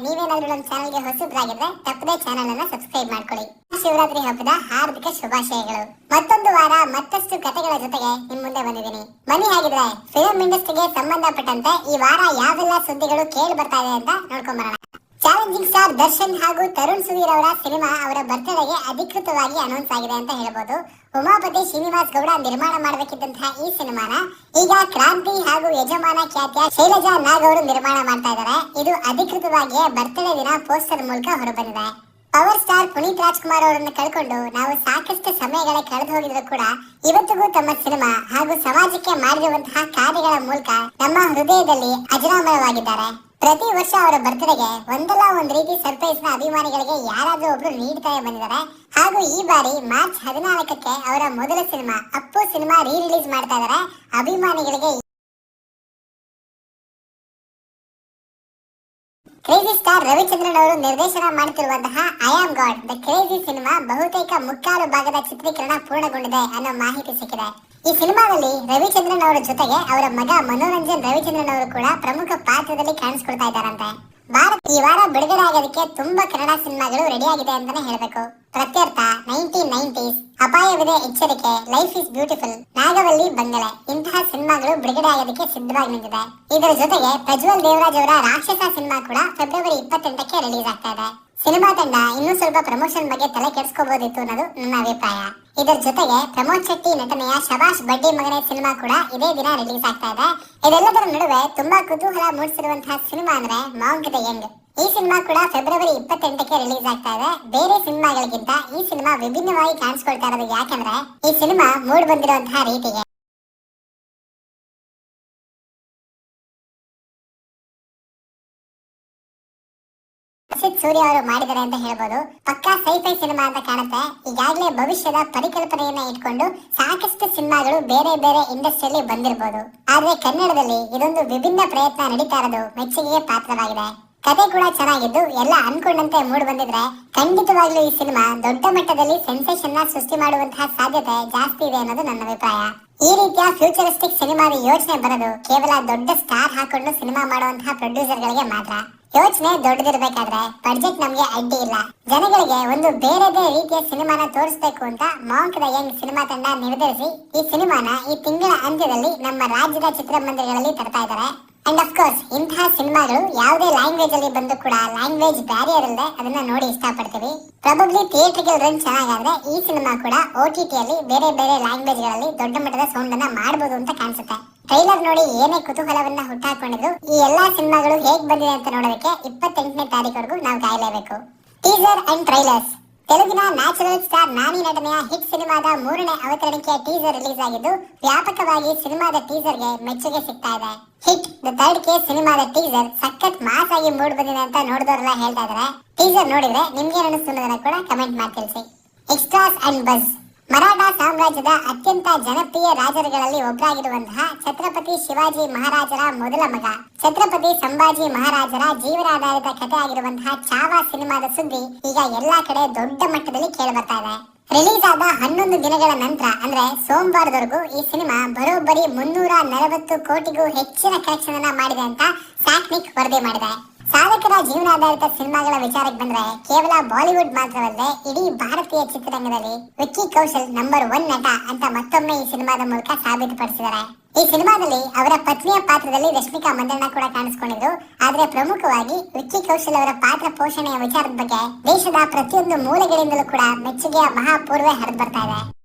ನೀವೇನಾದ್ರೂ ನಮ್ಮ ಚಾನೆಲ್ಗೆ ಹೊಸಬ್ರಾಗಿದ್ರೆ ತಪ್ಪದೇ ಚಾನೆಲ್ ಅನ್ನ ಸಬ್ಸ್ಕ್ರೈಬ್ ಮಾಡ್ಕೊಳ್ಳಿ. ಶಿವರಾತ್ರಿ ಹಬ್ಬದ ಹಾರ್ದಿಕ ಶುಭಾಶಯಗಳು. ಮತ್ತೊಂದು ವಾರ ಮತ್ತಷ್ಟು ಕಥೆಗಳ ಜೊತೆಗೆ ನಿಮ್ ಮುಂದೆ ಬಂದಿದ್ದೀನಿ. ಬನ್ನಿ ಹಾಗಿದ್ರೆ ಫಿಲ್ಮ್ ಇಂಡಸ್ಟ್ರಿಗೆ ಸಂಬಂಧಪಟ್ಟಂತೆ ಈ ವಾರ ಯಾವೆಲ್ಲ ಸುದ್ದಿಗಳು ಕೇಳಿ ಬರ್ತಾ ಇದೆ ಅಂತ ನೋಡ್ಕೊಂಡ್ ಬರೋಣ. ಚಾಲೆಂಜಿಂಗ್ ಸ್ಟಾರ್ ದರ್ಶನ್ ಹಾಗೂ ತರುಣ್ ಸುಧೀರ್ ಅವರ ಸಿನಿಮಾ ಅವರ ಬರ್ತ್ಡೇಗೆ ಅಧಿಕೃತವಾಗಿ ಅನೌನ್ಸ್ ಆಗಿದೆ ಅಂತ ಹೇಳ್ಬೋದು. ಉಮಾಪತಿ ಶ್ರೀನಿವಾಸ್ ಗೌಡ ನಿರ್ಮಾಣ ಮಾಡಬೇಕಿದ್ದಂತಹ ಈ ಸಿನಿಮಾನ ಈಗ ಕ್ರಾಂತಿ ಹಾಗೂ ಯಜಮಾನ ಖ್ಯಾತಿಯ ಶೈಲಜಾ ನಾಗ್ ಅವರು ನಿರ್ಮಾಣ ಮಾಡ್ತಾ ಇದ್ದಾರೆ. ಇದು ಅಧಿಕೃತವಾಗಿ ಬರ್ತ್ಡೇ ದಿನ ಪೋಸ್ಟರ್ ಮೂಲಕ ಹೊರಬಂದಿದೆ. ಪವರ್ ಸ್ಟಾರ್ ಪುನೀತ್ ರಾಜ್ಕುಮಾರ್ ಅವರನ್ನು ಕಳ್ಕೊಂಡು ನಾವು ಸಾಕಷ್ಟು ಸಮಯಗಳೇ ಕಳೆದು ಹೋಗಿದ್ರು ಕೂಡ ಇವತ್ತಿಗೂ ತಮ್ಮ ಸಿನಿಮಾ ಹಾಗೂ ಸಮಾಜಕ್ಕೆ ಮಾಡಿರುವಂತಹ ಕಾರ್ಯಗಳ ಮೂಲಕ ನಮ್ಮ ಹೃದಯದಲ್ಲಿ ಅಜರಾಮರವಾಗಿದ್ದಾರೆ. ಪ್ರತಿ ವರ್ಷ ಅವರ ಬರ್ತ್ಡೇಗೆ ಒಂದಲ್ಲ ಒಂದ್ ರೀತಿ ಸರ್ಪ್ರೈಸ್ ನ ಅಭಿಮಾನಿಗಳಿಗೆ ಯಾರಾದ್ರೂ ಒಬ್ರು ನೀಡ್ತಾನೆ ಬಂದಿದ್ದಾರೆ. ಹಾಗೂ ಈ ಬಾರಿ ಮಾರ್ಚ್ 14ಕ್ಕೆ ಅವರ ಮೊದಲ cinema Appu cinema re release ಮಾಡ್ತಾ ಇದ್ದಾರೆ. ಅಭಿಮಾನಿಗಳಿಗೆ ಕ್ರೇಜಿ ಸ್ಟಾರ್ ರವಿಚಂದ್ರನ್ ಅವರು ನಿರ್ದೇಶನ ಮಾಡುತ್ತಿರುವಂತಹ I am god the crazy cinema ಬಹುತೇಕ ಮುಕ್ಕಾಲು ಭಾಗದ ಚಿತ್ರೀಕರಣ ಪೂರ್ಣಗೊಂಡಿದೆ ಅನ್ನೋ ಮಾಹಿತಿ ಸಿಕ್ಕಿದೆ. ಈ ಸಿನಿಮಾದಲ್ಲಿ ರವಿಚಂದ್ರನ್ ಅವರ ಜೊತೆಗೆ ಅವರ ಮಗ ಮನೋರಂಜನ್ ರವಿಚಂದ್ರನ್ ಅವರು ಕೂಡ ಪ್ರಮುಖ ಪಾತ್ರದಲ್ಲಿ ಕಾಣಿಸಿಕೊಳ್ತಾ ಇದ್ದಾರಂತೆ. ಈ ವಾರ ಬಿಡುಗಡೆ ಆಗೋದಕ್ಕೆ ತುಂಬಾ ಕನ್ನಡ ಸಿನಿಮಾಗಳು ರೆಡಿ ಆಗಿದೆ ಅಂತಾನೆ ಹೇಳ್ಬೇಕು. ಪ್ರತ್ಯರ್ಥ, 1990s, ಅಪಾಯವಿದೆ ಎಚ್ಚರಿಕೆ, ಲೈಫ್ ಇಸ್ ಬ್ಯೂಟಿಫುಲ್, ನಾಗವಲ್ಲಿ ಬಂಗಲೆ ಇಂತಹ ಸಿನಿಮಾಗಳು ಬಿಡುಗಡೆ ಆಗೋದಕ್ಕೆ ಸಿದ್ಧವಾಗಿ ನಿಂತಿದೆ. ಇದರ ಜೊತೆಗೆ ಪ್ರಜ್ವಲ್ ದೇವರಾಜ್ ಅವರ ರಾಕ್ಷಸ ಸಿನಿಮಾ ಕೂಡ ಫೆಬ್ರವರಿ 28ಕ್ಕೆ ರಿಲೀಸ್ ಆಗ್ತಾ ಇದೆ. ಸಿನಿಮಾ ತಂಡ ಇನ್ನೂ ಸ್ವಲ್ಪ ಪ್ರಮೋಷನ್ ಬಗ್ಗೆ ತಲೆ ಕೆಡಿಸ್ಕೋಬಹುದಿತ್ತು ಅನ್ನೋದು ನನ್ನ ಅಭಿಪ್ರಾಯ. ಇದರ ಜೊತೆಗೆ ಪ್ರಮೋದ್ ಶೆಟ್ಟಿ ನಟನೆಯ ಶಬಾಷ್ ಬಡ್ಡಿ ಮಗನೇ ಸಿನಿಮಾ ಕೂಡ ಇದೇ ದಿನ ರಿಲೀಸ್ ಆಗ್ತಾ ಇದೆ. ಇದೆಲ್ಲದರ ನಡುವೆ ತುಂಬಾ ಕುತೂಹಲ ಮೂಡಿಸಿರುವಂತಹ ಸಿನಿಮಾ ಅಂದ್ರೆ ಮಾಂಕ್ ದ ಯಂಗ್. ಈ ಸಿನಿಮಾ ಕೂಡ ಫೆಬ್ರವರಿ 28ಕ್ಕೆ ರಿಲೀಸ್ ಆಗ್ತಾ ಇದೆ. ಬೇರೆ ಸಿನಿಮಾಗಳಿಗಿಂತ ಈ ಸಿನಿಮಾ ವಿಭಿನ್ನವಾಗಿ ಕಾಣಿಸ್ಕೊಳ್ತಾ ಇರೋದು ಯಾಕಂದ್ರೆ ಈ ಸಿನಿಮಾ ಮೂಡ್ ಬಂದಿರುವಂತಹ ರೀತಿಗೆ ಸೂರ್ಯ ಅವರು ಮಾಡಿದ್ದಾರೆ ಅಂತ ಹೇಳ್ಬೋದು. ಪಕ್ಕಾ ಸೈಫೈ ಸಿನಿಮಾ ಅಂತ ಕಾಣುತ್ತೆ. ಈಗಾಗಲೇ ಭವಿಷ್ಯದ ಪರಿಕಲ್ಪನೆಯನ್ನ ಇಟ್ಕೊಂಡು ಸಾಕಷ್ಟು ಸಿನಿಮಾಗಳು ಬೇರೆ ಬೇರೆ ಇಂಡಸ್ಟ್ರಿಯಲ್ಲಿ ಬಂದಿರಬಹುದು. ಆದ್ರೆ ಕನ್ನಡದಲ್ಲಿ ಇದೊಂದು ವಿಭಿನ್ನ ಪ್ರಯತ್ನ ನಡೀತಾ ಇರೋದು ಮೆಚ್ಚುಗೆಗೆ ಪಾತ್ರವಾಗಿದೆ. ಕತೆ ಕೂಡ ಚೆನ್ನಾಗಿದ್ದು ಎಲ್ಲ ಅನ್ಕೊಂಡಂತೆ ಮೂಡ್ ಬಂದಿದ್ರೆ ಖಂಡಿತವಾಗ್ಲೂ ಈ ಸಿನಿಮಾ ದೊಡ್ಡ ಮಟ್ಟದಲ್ಲಿ ಸೆನ್ಸೇಷನ್ ನ ಸೃಷ್ಟಿ ಮಾಡುವಂತಹ ಸಾಧ್ಯತೆ ಜಾಸ್ತಿ ಇದೆ ಅನ್ನೋದು ನನ್ನ ಅಭಿಪ್ರಾಯ. ಈ ರೀತಿಯ ಫ್ಯೂಚರಿಸ್ಟಿಕ್ ಸಿನಿಮಾದ ಯೋಚನೆ ಬರೋದು ಕೇವಲ ದೊಡ್ಡ ಸ್ಟಾರ್ ಹಾಕೊಂಡು ಸಿನಿಮಾ ಮಾಡುವಂತಹ ಪ್ರೊಡ್ಯೂಸರ್ ಗಳಿಗೆ ಮಾತ್ರ. ಯೋಚನೆ ದೊಡ್ಡದಿರ್ಬೇಕಾದ್ರೆ ಬಡ್ಜೆಟ್ ನಮ್ಗೆ ಅಡ್ಡಿ ಇಲ್ಲ. ಜನಗಳಿಗೆ ಒಂದು ಬೇರೆ ರೀತಿಯ ಸಿನಿಮಾನ ತೋರಿಸಬೇಕು ಅಂತ ಮಾಂಕ್ ದ ಯಂಗ್ ಸಿನಿಮಾ ತಂಡ ನಿರ್ಧರಿಸಿ ಈ ಸಿನಿಮಾನ ಈ ತಿಂಗಳ ಅಂತ್ಯದಲ್ಲಿ ನಮ್ಮ ರಾಜ್ಯದ ಚಿತ್ರಮಂದಿರಗಳಲ್ಲಿ ತರ್ತಾ ಇದ್ದಾರೆ. ಅಂಡ್ ಆಫ್ ಕೋರ್ಸ್ ಇಂತಹ ಸಿನಿಮಾಗಳು ಯಾವುದೇ ಲ್ಯಾಂಗ್ವೇಜ್ ಅಲ್ಲಿ ಬಂದು ಕೂಡ ಲ್ಯಾಂಗ್ವೇಜ್ ಬ್ಯಾರಿಯರ್ ಇಲ್ಲದೆ ಅದನ್ನ ನೋಡಿ ಇಷ್ಟಪಡ್ತೀವಿ. ಪ್ರಾಬಬ್ಲಿ ಥಿಯೇಟರ್ಗೆ ರನ್ ಚೆನ್ನಾಗಾದ್ರೆ ಈ ಸಿನಿಮಾ ಕೂಡ OTT ಅಲ್ಲಿ ಬೇರೆ ಬೇರೆ ಲ್ಯಾಂಗ್ವೇಜ್ ಗಳಲ್ಲಿ ದೊಡ್ಡ ಮಟ್ಟದ ಸೌಂಡ್ ಅನ್ನ ಮಾಡಬಹುದು ಅಂತ ಕಾಣಿಸುತ್ತೆ. ಟ್ರೈಲರ್ ನೋಡಿ ಏನೇ ಕುತೂಹಲವನ್ನ ಹುಟ್ಟಾಕೊಂಡಿದ್ರು ಈ ಎಲ್ಲಾ ಸಿನಿಮಾಗಳು ಹೇಗ್ ಬಂದಿದೆ ಅಂತ ನೋಡೋದಕ್ಕೆ 28ನೇ ತಾರೀಕುವರೆಗೂ ನಾವು ಕಾಯಲೇಬೇಕು. Teaser and trailers. ತೆಲುಗಿನ ನ್ಯಾಚುರಲ್ ಸ್ಟಾರ್ ನಾನಿ ನಟನೆಯ ಹಿಟ್ ಸಿನಿಮಾದ 3ನೇ ಅವತರಣಿಕೆಯ ಟೀಸರ್ ರಿಲೀಸ್ ಆಗಿದ್ದು ವ್ಯಾಪಕವಾಗಿ ಸಿನಿಮಾದ ಟೀಸರ್ಗೆ ಮೆಚ್ಚುಗೆ ಸಿಗ್ತಾ ಇದೆ. ಹಿಟ್ ದ ಥರ್ಡ್ ಕೇಸ್ ಸಿನಿಮಾದ ಟೀಸರ್ ಸಖತ್ ಮಾಸ್ ಆಗಿ ಮೂಡ್ ಬಂದಿದೆ ಅಂತ ನೋಡಿದವರೆಲ್ಲ ಹೇಳ್ತಾ ಇದಾರೆ. ಟೀಸರ್ ನೋಡಿದ್ರೆ ನಿಮ್ಗೆ ಅನಿಸ್ತುನ್ನದನ್ನ ಕೂಡ ಕಮೆಂಟ್ ಮಾಡಿ ತಿಳಿಸಿ. Extras and bus. ಮರಾಠ ಸಾಮ್ರಾಜ್ಯದ ಅತ್ಯಂತ ಜನಪ್ರಿಯ ರಾಜರುಗಳಲ್ಲಿ ಒಬ್ಬರಾಗಿರುವಂತಹ ಛತ್ರಪತಿ ಶಿವಾಜಿ ಮಹಾರಾಜರ ಮೊದಲ ಮಗ ಛತ್ರಪತಿ ಸಂಭಾಜಿ ಮಹಾರಾಜರ ಜೀವನಾಧಾರಿತ ಕಥೆ ಆಗಿರುವಂತಹ ಚಾವಾ ಸಿನಿಮಾದ ಸುದ್ದಿ ಈಗ ಎಲ್ಲಾ ಕಡೆ ದೊಡ್ಡ ಮಟ್ಟದಲ್ಲಿ ಕೇಳಿ ಬರ್ತಾ ಇದೆ. ರಿಲೀಸ್ ಆದ 11 ದಿನಗಳ ನಂತರ ಅಂದ್ರೆ ಸೋಮವಾರದವರೆಗೂ ಈ ಸಿನಿಮಾ ಬರೋಬ್ಬರಿ 340 ಕೋಟಿಗೂ ಹೆಚ್ಚಿನ ಕಲೆಕ್ಷನ್ ಅನ್ನ ಮಾಡಿದೆ ಅಂತ ಸ್ಯಾಕ್ನಿಕ್ ವರದಿ ಮಾಡಿದೆ. ಸಾಧಕರ ಜೀವನಾಧಾರಿತ ಸಿನಿಮಾಗಳ ವಿಚಾರಕ್ಕೆ ಬಂದ್ರೆ ಕೇವಲ ಬಾಲಿವುಡ್ ಮಾತ್ರವಲ್ಲದೆ ಇಡೀ ಭಾರತೀಯ ಚಿತ್ರರಂಗದಲ್ಲಿ ವಿಕ್ಕಿ ಕೌಶಲ್ ನಂಬರ್ 1 ನಟ ಅಂತ ಮತ್ತೊಮ್ಮೆ ಈ ಸಿನಿಮಾದ ಮೂಲಕ ಸಾಬೀತುಪಡಿಸಿದ್ದಾರೆ. ಈ ಸಿನಿಮಾದಲ್ಲಿ ಅವರ ಪತ್ನಿಯ ಪಾತ್ರದಲ್ಲಿ ರಶ್ಮಿಕಾ ಮಂದಣ್ಣ ಕೂಡ ಕಾಣಿಸಿಕೊಂಡಿದ್ರು. ಆದ್ರೆ ಪ್ರಮುಖವಾಗಿ ವಿಕ್ಕಿ ಕೌಶಲ್ ಅವರ ಪಾತ್ರ ಪೋಷಣೆಯ ವಿಚಾರದ ಬಗ್ಗೆ ದೇಶದ ಪ್ರತಿಯೊಂದು ಮೂಲೆಗಳಿಂದಲೂ ಕೂಡ ಮೆಚ್ಚುಗೆಯ ಮಹಾಪೂರ್ವೆ ಹರಿದು ಬರ್ತಾ ಇದೆ.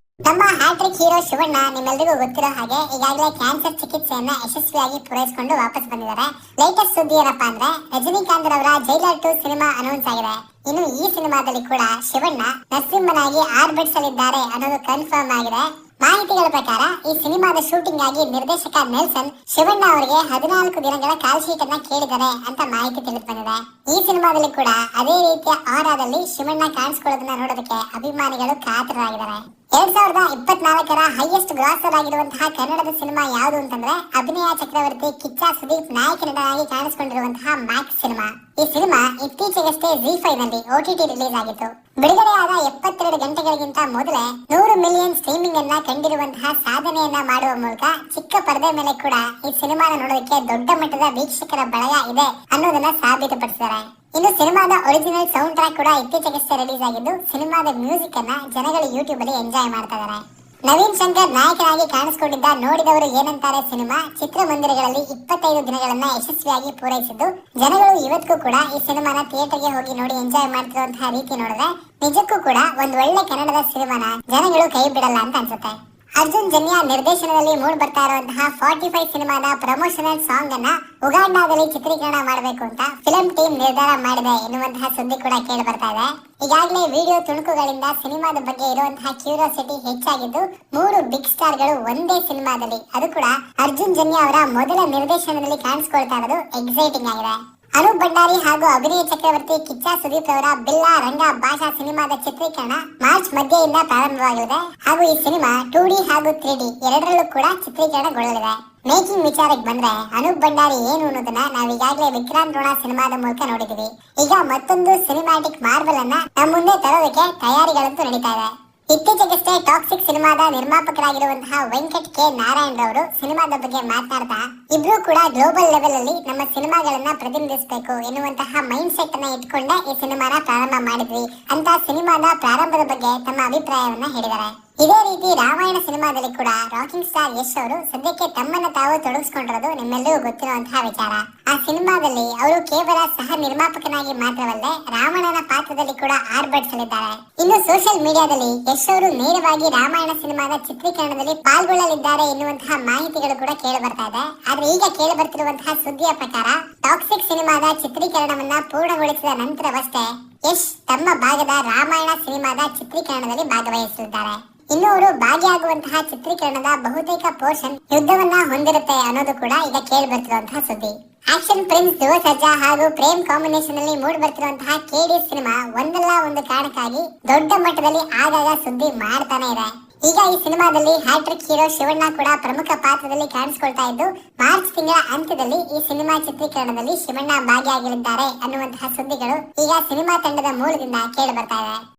ನಮ್ಮ ಹ್ಯಾಟ್ರಿಕ್ ಹೀರೋ ಶಿವಣ್ಣ ನಿಮ್ಮೆಲ್ಲರಿಗೂ ಗೊತ್ತಿರೋ ಹಾಗೆ ಈಗಾಗಲೇ ಕ್ಯಾನ್ಸರ್ ಚಿಕಿತ್ಸೆಯನ್ನ ಯಶಸ್ವಿಯಾಗಿ ಪೂರೈಸಿಕೊಂಡು ವಾಪಸ್ ಬಂದಿದ್ದಾರೆ. ಲೇಟೆಸ್ಟ್ ಸುದ್ದಿ ಏನಪ್ಪಾ ಅಂದ್ರೆ ರಜನಿಕಾಂತ್ ಅವರ ಜೈಲರ್ 2 ಸಿನಿಮಾ ಅನೌನ್ಸ್ ಆಗಿದೆ. ಇನ್ನು ಈ ಸಿನಿಮಾದಲ್ಲಿ ಕೂಡ ಶಿವಣ್ಣ ನರಸಿಂಹನಾಗಿ ಆರ್ಬಿಟ್ಸಲಿದ್ದಾರೆ ಅನ್ನೋದು ಕನ್ಫರ್ಮ್ ಆಗಿದೆ. ಮಾಹಿತಿಗಳ ಪ್ರಕಾರ ಈ ಸಿನಿಮಾದ ಶೂಟಿಂಗ್ ಆಗಿ ನಿರ್ದೇಶಕ ನೆಲ್ಸನ್ ಶಿವಣ್ಣ ಅವರಿಗೆ 14 ದಿನಗಳ ಕಾಲ್ ಶೀಟ್ ಅನ್ನ ಕೇಳಿದ್ದಾರೆ ಅಂತ ಮಾಹಿತಿ ತಿಳಿದು ಬಂದಿದೆ. ಈ ಸಿನಿಮಾದಲ್ಲಿ ಕೂಡ ಅದೇ ರೀತಿಯ ಆರಾದಲ್ಲಿ ಶಿವಣ್ಣ ಕಾಣಿಸಿಕೊಳ್ಳೋದನ್ನ ನೋಡೋದಕ್ಕೆ ಅಭಿಮಾನಿಗಳು ಕಾತರರಾಗಿದ್ದಾರೆ. 2024ರ ಹೈಯೆಸ್ಟ್ ಗ್ರಾಸರ್ ಆಗಿರುವಂತಹ ಕನ್ನಡದ ಸಿನಿಮಾ ಯಾವುದು ಅಂತಂದ್ರೆ ಅಭಿನಯ ಚಕ್ರವರ್ತಿ ಕಿಚ್ಚ ಸುದೀಪ್ ನಾಯಕ ನಟನಾಗಿ ಕಾಣಿಸಿಕೊಂಡಿರುವಂತಹ ಮ್ಯಾಕ್ಸ್ ಸಿನಿಮಾ. ಈ ಸಿನಿಮಾ ಇತ್ತೀಚೆಗಷ್ಟೇ ZEE5 ನಲ್ಲಿ OTT ರಿಲೀಸ್ ಆಗಿತ್ತು. ಬಿಡುಗಡೆಯಾದ 72 ಗಂಟೆಗಳಿಗಿಂತ ಮೊದಲೇ 100 ಮಿಲಿಯನ್ ಸ್ಟ್ರೀಮಿಂಗ್ ಅನ್ನ ಕಂಡಿರುವಂತಹ ಸಾಧನೆಯನ್ನ ಮಾಡುವ ಮೂಲಕ ಚಿಕ್ಕ ಪರದೆ ಮೇಲೆ ಕೂಡ ಈ ಸಿನಿಮಾನ ನೋಡೋದಕ್ಕೆ ದೊಡ್ಡ ಮಟ್ಟದ ವೀಕ್ಷಕರ ಬಳಗ ಇದೆ ಅನ್ನೋದನ್ನ ಸಾಬೀತುಪಡಿಸಿದ್ದಾರೆ. ಇನ್ನು ಸಿನಿಮಾದ ಒರಿಜಿನಲ್ ಸೌಂಡ್ ಟ್ರ್ಯಾಕ್ ಕೂಡ ಇತ್ತೀಚೆಗಷ್ಟೇ ರಿಲೀಸ್ ಆಗಿದ್ದು ಸಿನಿಮಾದ ಮ್ಯೂಸಿಕ್ ಅನ್ನ ಜನಗಳು ಯೂಟ್ಯೂಬ್ ಅಲ್ಲಿ ಎಂಜಾಯ್ ಮಾಡ್ತಾ ಇದ್ದಾರೆ. ನವೀನ್ ಶಂಕರ್ ನಾಯಕನಾಗಿ ಕಾಣಿಸಿಕೊಂಡಿದ್ದ ನೋಡಿದವರು ಏನಂತಾರೆ ಸಿನಿಮಾ ಚಿತ್ರಮಂದಿರಗಳಲ್ಲಿ 25 ದಿನಗಳನ್ನ ಯಶಸ್ವಿಯಾಗಿ ಪೂರೈಸಿದ್ದು ಜನಗಳು ಇವತ್ತಿಗೂ ಕೂಡ ಈ ಸಿನಿಮಾನ ಥಿಯೇಟರ್ಗೆ ಹೋಗಿ ನೋಡಿ ಎಂಜಾಯ್ ಮಾಡ್ತಿರುವಂತಹ ರೀತಿ ನೋಡಿದ್ರೆ ನಿಜಕ್ಕೂ ಕೂಡ ಒಂದ್ ಒಳ್ಳೆ ಕನ್ನಡದ ಸಿನಿಮಾನ ಜನಗಳು ಕೈ ಬಿಡಲ್ಲ ಅಂತ ಅನ್ಸುತ್ತೆ. ಅರ್ಜುನ್ ಜನ್ಯ ನಿರ್ದೇಶನದಲ್ಲಿ ಮೂಡ್ ಬರ್ತಾ ಇರುವಂತಹ 45 ಸಿನಿಮಾದ ಪ್ರಮೋಷನಲ್ ಸಾಂಗ್ ಅನ್ನ ಉಗಾಂಡಾದಲ್ಲಿ ಚಿತ್ರೀಕರಣ ಮಾಡಬೇಕು ಅಂತ ಫಿಲ್ಮ್ ಟೀಮ್ ನಿರ್ಧಾರ ಮಾಡಿದೆ ಎನ್ನುವಂತಹ ಸುದ್ದಿ ಕೂಡ ಕೇಳಿ ಬರ್ತಾ ಇದೆ. ಈಗಾಗಲೇ ವಿಡಿಯೋ ತುಣುಕುಗಳಿಂದ ಸಿನಿಮಾದ ಬಗ್ಗೆ ಇರುವಂತಹ ಕ್ಯೂರಿಯಾಸಿಟಿ ಹೆಚ್ಚಾಗಿದ್ದು 3 ಬಿಗ್ ಸ್ಟಾರ್ ಗಳು ಒಂದೇ ಸಿನಿಮಾದಲ್ಲಿ, ಅದು ಕೂಡ ಅರ್ಜುನ್ ಜನ್ಯ ಅವರ ಮೊದಲ ನಿರ್ದೇಶನದಲ್ಲಿ ಕಾಣಿಸಿಕೊಳ್ತಾ ಇರೋದು ಎಕ್ಸೈಟಿಂಗ್ ಆಗಿದೆ. ಅನೂಪ್ ಭಂಡಾರಿ ಹಾಗೂ ಅಭಿನಯ ಚಕ್ರವರ್ತಿ ಕಿಚ್ಚ ಸುದೀಪ್ ಅವರ ಬಿಲ್ಲಾ ರಂಗ ಭಾಷಾ ಸಿನಿಮಾದ ಚಿತ್ರೀಕರಣ ಮಾರ್ಚ್ ಮಧ್ಯೆಯಿಂದ ಪ್ರಾರಂಭವಾಗಲಿದೆ ಹಾಗೂ ಈ ಸಿನಿಮಾ 2D ಹಾಗೂ 3D ಎರಡರಲ್ಲೂ ಕೂಡ ಚಿತ್ರೀಕರಣಗೊಳ್ಳಲಿದೆ. ಮೇಕಿಂಗ್ ವಿಚಾರಕ್ಕೆ ಬಂದ್ರೆ ಅನೂಪ್ ಭಂಡಾರಿ ಏನು ಅನ್ನೋದನ್ನ ನಾವು ಈಗಾಗಲೇ ವಿಕ್ರಾಂತ್ ರೋಣ ಸಿನಿಮಾದ ಮೂಲಕ ನೋಡಿದೀವಿ. ಈಗ ಮತ್ತೊಂದು ಸಿನಿಮ್ಯಾಟಿಕ್ ಮಾರ್ಬಲ್ ಅನ್ನ ನಮ್ಮ ಮುಂದೆ ತರೋದಕ್ಕೆ ತಯಾರಿಗಳಂತೂ ನಡೀತಾ ಇದೆ. ಇತ್ತೀಚೆಗಷ್ಟೇ ಟಾಕ್ಸಿಕ್ ಸಿನಿಮಾದ ನಿರ್ಮಾಪಕರಾಗಿರುವಂತಹ ವೆಂಕಟ್ ಕೆ ನಾರಾಯಣ್ ರವರು ಸಿನಿಮಾದ ಬಗ್ಗೆ ಮಾತನಾಡ್ತಾ ಇಬ್ರು ಕೂಡ ಗ್ಲೋಬಲ್ ಲೆವೆಲ್ ಅಲ್ಲಿ ನಮ್ಮ ಸಿನಿಮಾಗಳನ್ನ ಪ್ರತಿನಿಧಿಸಬೇಕು ಎನ್ನುವಂತಹ ಮೈಂಡ್ ಸೆಟ್ ಅನ್ನ ಇಟ್ಕೊಂಡೆ ಈ ಸಿನಿಮಾನ ಪ್ರಾರಂಭ ಮಾಡಿದ್ವಿ ಅಂತ ಸಿನಿಮಾದ ಪ್ರಾರಂಭದ ಬಗ್ಗೆ ತಮ್ಮ ಅಭಿಪ್ರಾಯವನ್ನ ಹೇಳಿದ್ದಾರೆ. ಇದೇ ರೀತಿ ರಾಮಾಯಣ ಸಿನಿಮಾದಲ್ಲಿ ಕೂಡ ರಾಕಿಂಗ್ ಸ್ಟಾರ್ ಯಶ್ ಅವರು ಸದ್ಯಕ್ಕೆ ತಮ್ಮನ್ನ ತಾವು ತೊಡಗಿಸಿಕೊಂಡಿರೋದು ನಿಮ್ಮೆಲ್ಲರಿಗೂ ಗೊತ್ತಿರುವಂತಹ ವಿಚಾರ. ಆ ಸಿನಿಮಾದಲ್ಲಿ ಅವರು ಕೇವಲ ಸಹ ನಿರ್ಮಾಪಕನಾಗಿ ಮಾತ್ರವಲ್ಲದೆ ರಾವಣನ ಪಾತ್ರದಲ್ಲಿ ಕೂಡ ಆರ್ಭಟಿಸಲಿದ್ದಾರೆ. ಇನ್ನು ಸೋಷಿಯಲ್ ಮೀಡಿಯಾದಲ್ಲಿ ಯಶ್ ಅವರು ನೇರವಾಗಿ ರಾಮಾಯಣ ಸಿನಿಮಾದ ಚಿತ್ರೀಕರಣದಲ್ಲಿ ಪಾಲ್ಗೊಳ್ಳಲಿದ್ದಾರೆ ಎನ್ನುವಂತಹ ಮಾಹಿತಿಗಳು ಕೂಡ ಕೇಳಿ ಬರ್ತಾ ಇದೆ. ಆದ್ರೆ ಈಗ ಕೇಳಿ ಬರ್ತಿರುವಂತಹ ಸುದ್ದಿಯ ಪ್ರಕಾರ ಟಾಕ್ಸಿಕ್ ಸಿನಿಮಾದ ಚಿತ್ರೀಕರಣವನ್ನ ಪೂರ್ಣಗೊಳಿಸಿದ ನಂತರವಷ್ಟೇ ಯಶ್ ತಮ್ಮ ಭಾಗದ ರಾಮಾಯಣ ಸಿನಿಮಾದ ಚಿತ್ರೀಕರಣದಲ್ಲಿ ಭಾಗವಹಿಸಲಿದ್ದಾರೆ. ಇನ್ನು ಅವರು ಭಾಗಿಯಾಗುವಂತಹ ಚಿತ್ರೀಕರಣದ ಬಹುತೇಕ ಪೋರ್ಷನ್ ಯುದ್ಧವನ್ನ ಹೊಂದಿರುತ್ತೆ ಅನ್ನೋದು ಕೂಡ ಈಗ ಕೇಳಿ ಬರ್ತಿರುವಂತಹ ಸುದ್ದಿ. ಆಕ್ಷನ್ ಪ್ರಿನ್ಸ್ ಧ್ರುವ ಸರ್ಜಾ ಹಾಗೂ ಪ್ರೇಮ್ ಕಾಂಬಿನೇಷನ್ ಅಲ್ಲಿ ಮೂಡ್ ಬರ್ತಿರುವಂತಹ ಕೆಡಿ ಸಿನಿಮಾ ಒಂದಲ್ಲ ಒಂದು ಕಾರಣಕ್ಕಾಗಿ ದೊಡ್ಡ ಮಟ್ಟದಲ್ಲಿ ಆಗಾಗ ಸುದ್ದಿ ಮಾಡ್ತಾನೆ ಇದೆ. ಈಗ ಈ ಸಿನಿಮಾದಲ್ಲಿ ಹ್ಯಾಟ್ರಿಕ್ ಹೀರೋ ಶಿವಣ್ಣ ಕೂಡ ಪ್ರಮುಖ ಪಾತ್ರದಲ್ಲಿ ಕಾಣಿಸಿಕೊಳ್ತಾ ಇದ್ದು ಮಾರ್ಚ್ ತಿಂಗಳ ಅಂತ್ಯದಲ್ಲಿ ಈ ಸಿನಿಮಾ ಚಿತ್ರೀಕರಣದಲ್ಲಿ ಶಿವಣ್ಣ ಭಾಗಿಯಾಗಲಿದ್ದಾರೆ ಅನ್ನುವಂತಹ ಸುದ್ದಿಗಳು ಈಗ ಸಿನಿಮಾ ತಂಡದ ಮೂಲದಿಂದ ಕೇಳಿ ಬರ್ತಾ ಇದೆ.